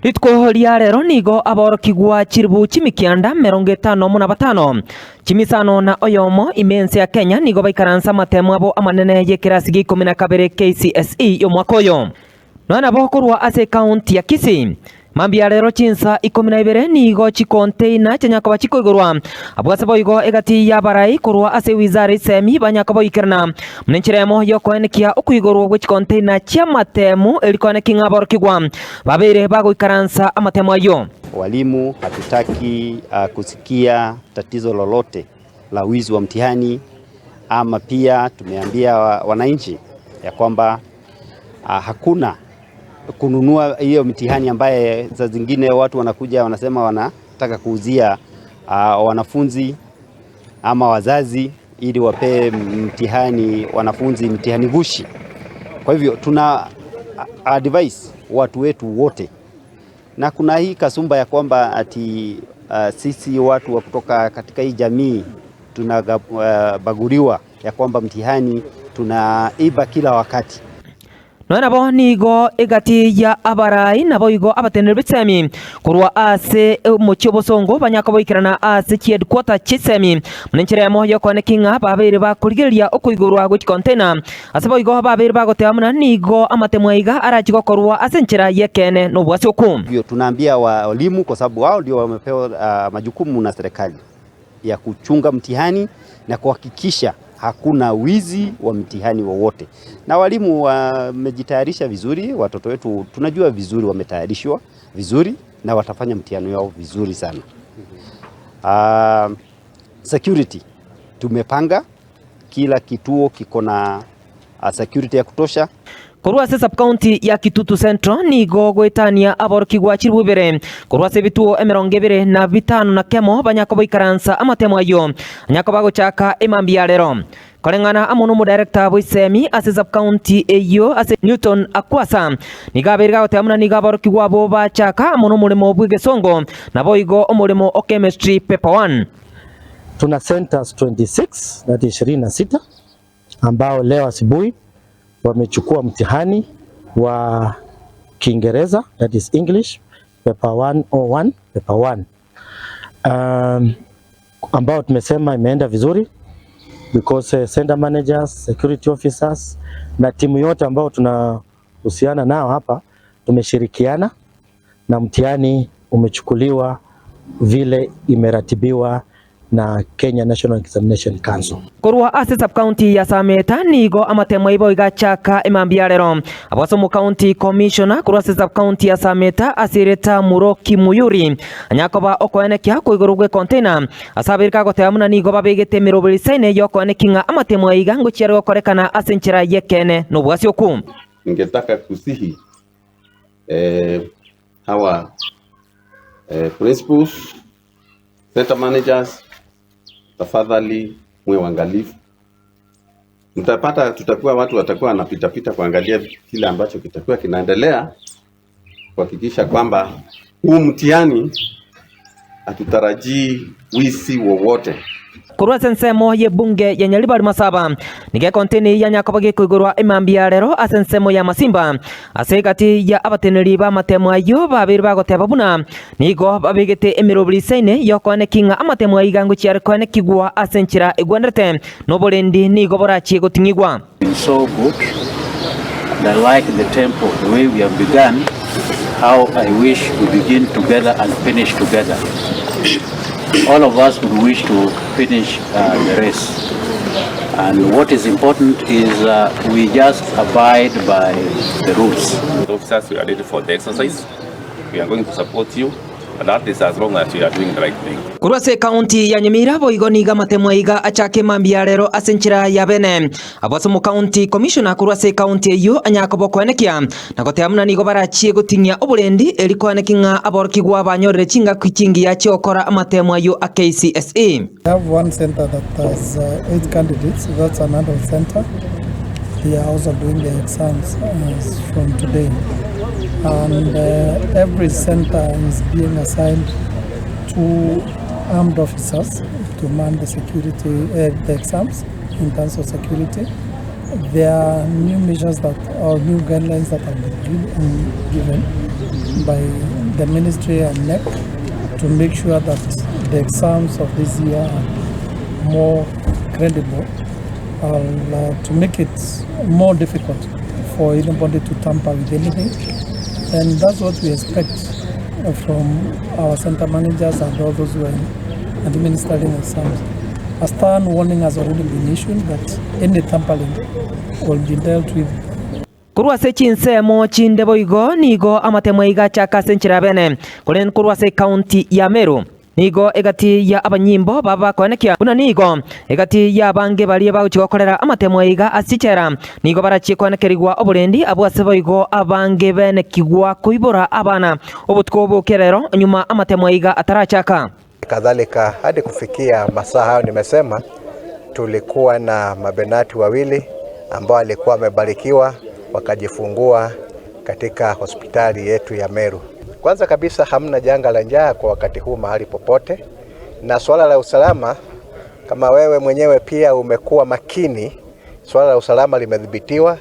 Ritko rero nigo Obotoereru chiribu chimikianda 55 chimisano na oyomo imense ya Kenya nigo baikaransa Amatemwa abo amanene y'ekirasi gya 12 Kcse y'omwaka oyo nona bokorwa ase county ya Kisii mambia rero chinsa 12 nigo chikonteina chanyakoba chikoigorwa abwase boigo egati ya barai korwa ase wizara isemi banyakoba ikerna mnenchiremo yo Koenekigwa okuigorwa gwe chikonteina cha Amatemwa elikonekinga Obotoereru babere bagoikaransa Amatemwa yo. Walimu hatutaki kusikia tatizo lolote la wizi wa mtihani, ama pia tumeambia wananchi ya kwamba hakuna kununua hiyo mtihani ambaye za zingine watu wanakuja wanasema wanataka kuuzia wanafunzi ama wazazi ili wape mtihani wanafunzi mtihani gushi. Kwa hivyo tuna advise watu wetu wote, na kuna hii kasumba ya kwamba ati sisi watu wa kutoka katika hii jamii tunabaguriwa ya kwamba mtihani tunaiba kila wakati. Nona bo nigo egati ya abarai nabo igo abatenere bitsemi kurwa ase mochobosongo banyakobo ikirana ase headquarter Kcse mnencheremo yo Koenekigwa babere bakurigeria okuigorwa gwe container asabo igo babere bagoteamuna nigo Amatemwa iga arachigo korwa ase nchera yekene no bwasi okum. Hiyo tunaambia walimu kwa sababu wao ndio wamepewa majukumu na serikali ya kuchunga mtihani na kuhakikisha hakuna wizi wa mtihani wowote. Na walimu wamejitayarisha vizuri, watoto wetu tunajua vizuri wametayarishwa vizuri na watafanya mtihani wao vizuri sana. Security tumepanga kila kituo kiko na security ya kutosha. Korwa se sub county ya Kitutu Central nigo gwetania Obotoereru chiribu bere korwa se bituo 25 na kemo banyakobo ikaransa Amatemwa yo nyakoba gochaka emambia rero korengana amono mu director bwisemi ase sub county eyo ase Newton akwasa nigaberga gotemuna niga Obotoereru abo bachaka amono mulimo bwigesongo nabo igo omulimo o chemistry paper 1. Tuna centers 26 that is 26 ambao leo asubuhi wamechukua mtihani wa Kiingereza that is English paper 101 paper 1 ambao tumesema imeenda vizuri because center managers, security officers na timu yote ambao tunahusiana nao hapa tumeshirikiana na mtihani umechukuliwa vile imeratibiwa na Kenya National Examination Council. Korwa ase sub county ya Sameta nigo Amatemwa ibo igachaka emambia rero abaso mu county commissioner korwa ase sub county ya Sameta asireta Muroki Muyuri anyakoba Koenekigwa kuigoro gwe container asabirika goteamuna nigo babegete 29 yo Koenekigwa Amatemwa iga ngochiero korekana ase nchera yekene no bwasi okum. Ningetaka kusihi hawa principals, center managers, tafadhali mwe waangalifu. Mtapata tutakuwa watu watakuwa wanapita kuangalia kile ambacho kitakuwa kinaendelea kuhakikisha kwamba huu mtihani hatutarajii wizi wowote. Korwa sensemo ye bunge ya Nyalibari Masaba nige konteni ya nyakoba gikuigorwa emambia rero asensemo ya Masimba asekati ya abateneri ba Amatemwa yo babiri bagoteba buna nigo babegete emiroblisene yo Koenekigwa Amatemwa igango cyari Koenekigwa asenchira egwandete no bolendi nigo borachi gotingigwa. So good, and I like the tempo, the way we have begun, how I wish we begin together and finish together. All of us would wish to finish the race, and what is important is we just abide by the rules. The officers, we are ready for the exercise. We are going to support you, and that is as long as you are doing the right thing. Korwa se county ya Nyamira boigo niga Amatemwa iga achake mambia rero asenchira ya bene abaso mu county commissioner korwa se county yo anyakobo Koenekigwa nagoteamuna nigo barachie gotinya obulendi eri Koenekigwa Obotoereru abanyorere chinga kwichingi ya chiokora Amatemwa yo a Kcse. We have one center that has 8 candidates. That's another center. They are also doing the exams from today, and every center is being assigned 2 armed officers to man the security, the exams in terms of security, there are new measures or new guidelines that have been given by the ministry and NEC to make sure that the exams of this year are more credible, and to make it more difficult for anybody to tamper with anything. And that's what we expect from our center managers and all those who are administering exams. A stern warning has already been issued that any tampering will be dealt with. Kurwase chinsemo chindebo igo nigo Amatemwa iga chakase nchirabene kulen kurwase county ya Meru nigo egati ya abanyimbo baba Koenekigwa una nigo egati ya bange baliye baguchigokorera Amatemwa iga asichera nigo barachie Koenekigwa oburendi abwasebo igo abange bene kigwa kuibora abana Obotoereru nyuma Amatemwa iga atarachaka. Kadhalika hadi kufikia masaa hayo nimesema, tulikuwa na mabenati wawili ambao walikuwa wamebarikiwa wakajifungua katika hospitali yetu ya Meru. Kwanza kabisa hamna janga la njaa kwa wakati huu mahali popote, na swala la usalama, kama wewe mwenyewe pia umekuwa makini, swala la usalama limedhibitiwa.